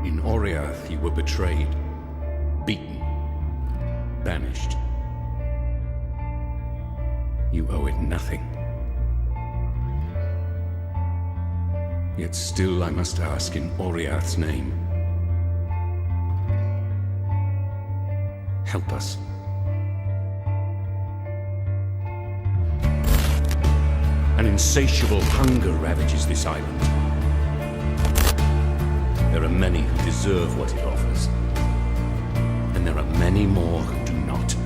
In Oriath you were betrayed, beaten, banished. You owe it nothing. Yet still I must ask in Oriath's name. Help us. An insatiable hunger ravages this island. There are many who deserve what it offers, and there are many more who do not.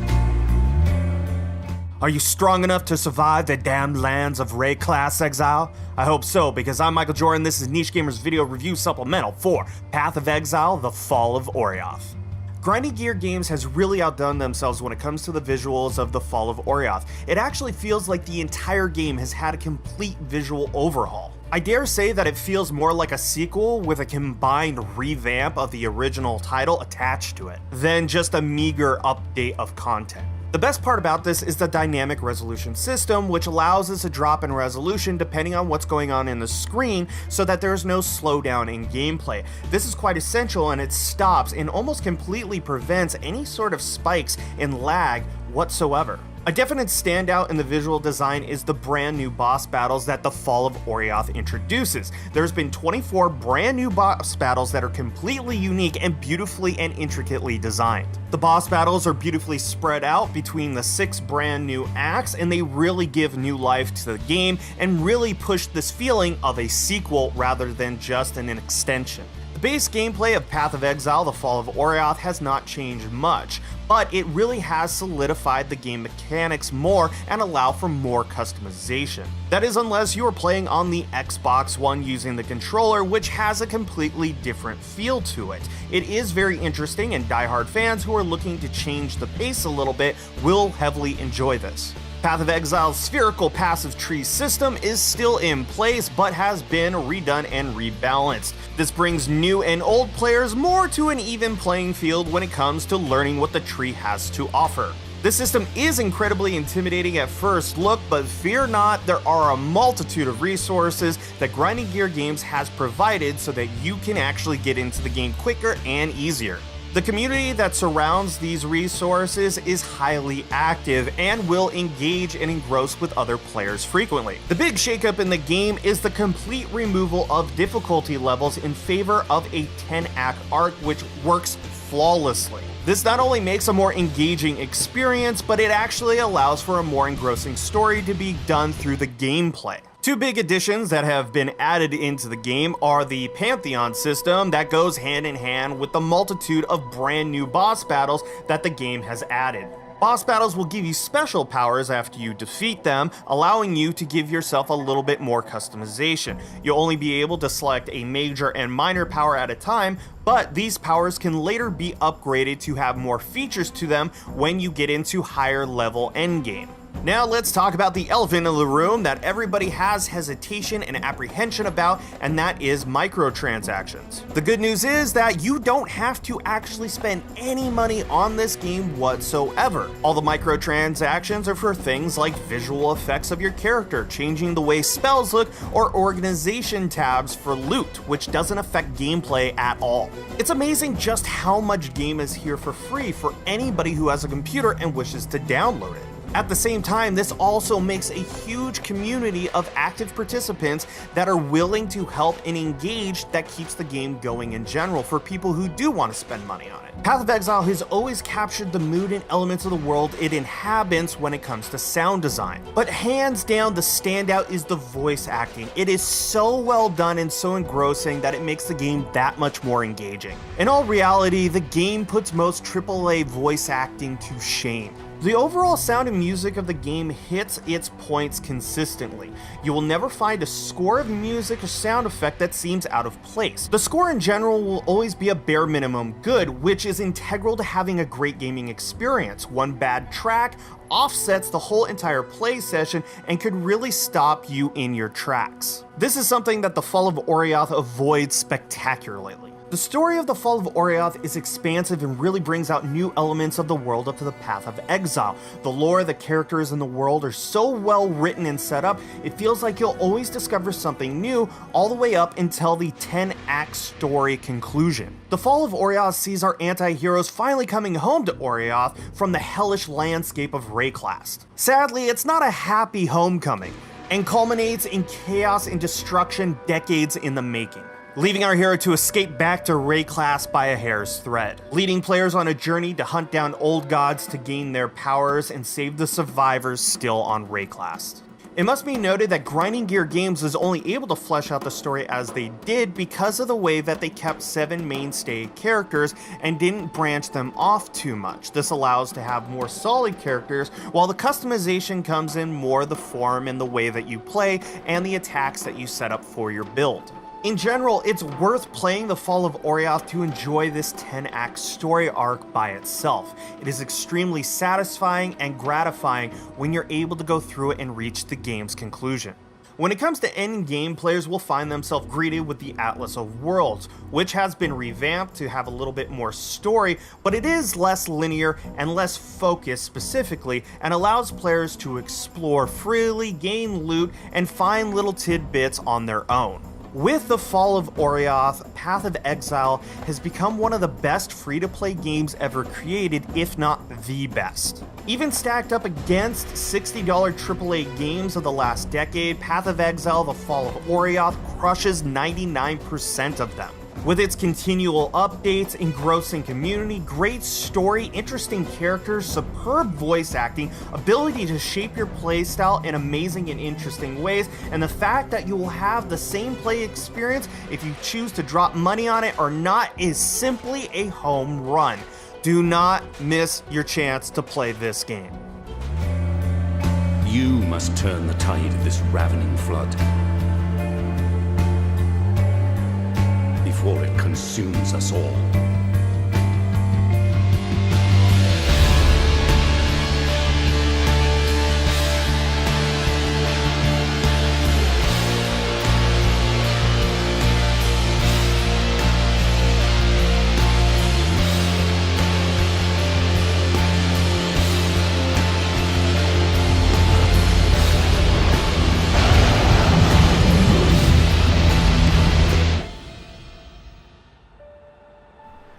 Are you strong enough to survive the damned lands of Ray class Exile? I hope so, because I'm Michael Jordan. This is Niche Gamer's video review supplemental for Path of Exile, The Fall of Oriath. Grinding Gear Games has really outdone themselves when it comes to the visuals of The Fall of Oriath. It actually feels like the entire game has had a complete visual overhaul. I dare say that it feels more like a sequel with a combined revamp of the original title attached to it, than just a meager update of content. The best part about this is the dynamic resolution system, which allows us a drop in resolution depending on what's going on in the screen so that there's no slowdown in gameplay. This is quite essential, and it stops and almost completely prevents any sort of spikes in lag whatsoever. A definite standout in the visual design is the brand new boss battles that The Fall of Oriath introduces. There's been 24 brand new boss battles that are completely unique and beautifully and intricately designed. The boss battles are beautifully spread out between the 6 brand new acts, and they really give new life to the game and really push this feeling of a sequel rather than just an extension. The base gameplay of Path of Exile, The Fall of Oriath has not changed much, but it really has solidified the game mechanics more and allow for more customization. That is, unless you are playing on the Xbox One using the controller, which has a completely different feel to it. It is very interesting, and diehard fans who are looking to change the pace a little bit will heavily enjoy this. Path of Exile's spherical passive tree system is still in place, but has been redone and rebalanced. This brings new and old players more to an even playing field when it comes to learning what the tree has to offer. This system is incredibly intimidating at first look, but fear not, there are a multitude of resources that Grinding Gear Games has provided so that you can actually get into the game quicker and easier. The community that surrounds these resources is highly active and will engage and engross with other players frequently. The big shakeup in the game is the complete removal of difficulty levels in favor of a 10-act arc, which works flawlessly. This not only makes a more engaging experience, but it actually allows for a more engrossing story to be done through the gameplay. Two big additions that have been added into the game are the Pantheon system that goes hand in hand with the multitude of brand new boss battles that the game has added. Boss battles will give you special powers after you defeat them, allowing you to give yourself a little bit more customization. You'll only be able to select a major and minor power at a time, but these powers can later be upgraded to have more features to them when you get into higher level endgame. Now let's talk about the elephant in the room that everybody has hesitation and apprehension about, and that is microtransactions. The good news is that you don't have to actually spend any money on this game whatsoever. All the microtransactions are for things like visual effects of your character, changing the way spells look, or organization tabs for loot, which doesn't affect gameplay at all. It's amazing just how much game is here for free for anybody who has a computer and wishes to download it. At the same time, this also makes a huge community of active participants that are willing to help and engage that keeps the game going in general for people who do want to spend money on it. Path of Exile has always captured the mood and elements of the world it inhabits when it comes to sound design. But hands down, the standout is the voice acting. It is so well done and so engrossing that it makes the game that much more engaging. In all reality, the game puts most AAA voice acting to shame. The overall sound and music of the game hits its points consistently. You will never find a score of music or sound effect that seems out of place. The score in general will always be a bare minimum good, which is integral to having a great gaming experience. One bad track offsets the whole entire play session and could really stop you in your tracks. This is something that The Fall of Oriath avoids spectacularly. The story of the Fall of Oriath is expansive and really brings out new elements of the world up to the Path of Exile. The lore, the characters, and the world are so well written and set up, it feels like you'll always discover something new all the way up until the 10-act story conclusion. The Fall of Oriath sees our anti-heroes finally coming home to Oriath from the hellish landscape of Rayclast. Sadly, it's not a happy homecoming, and culminates in chaos and destruction decades in the making, leaving our hero to escape back to Rayclast by a hair's thread, leading players on a journey to hunt down old gods to gain their powers and save the survivors still on Rayclast. It must be noted that Grinding Gear Games was only able to flesh out the story as they did because of the way that they kept 7 mainstay characters and didn't branch them off too much. This allows to have more solid characters, while the customization comes in more the form and the way that you play and the attacks that you set up for your build. In general, it's worth playing the Fall of Oriath to enjoy this 10-act story arc by itself. It is extremely satisfying and gratifying when you're able to go through it and reach the game's conclusion. When it comes to end game, players will find themselves greeted with the Atlas of Worlds, which has been revamped to have a little bit more story, but it is less linear and less focused specifically, and allows players to explore freely, gain loot, and find little tidbits on their own. With the Fall of Oriath, Path of Exile has become one of the best free-to-play games ever created, if not the best. Even stacked up against $60 AAA games of the last decade, Path of Exile, the Fall of Oriath crushes 99% of them. With its continual updates, engrossing community, great story, interesting characters, superb voice acting, ability to shape your playstyle in amazing and interesting ways, and the fact that you will have the same play experience if you choose to drop money on it or not is simply a home run. Do not miss your chance to play this game. You must turn the tide of this ravening flood before it consumes us all.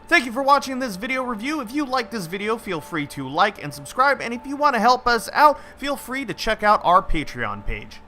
Thank you for watching this video review. If you like this video, feel free to like and subscribe, and if you want to help us out, feel free to check out our Patreon page.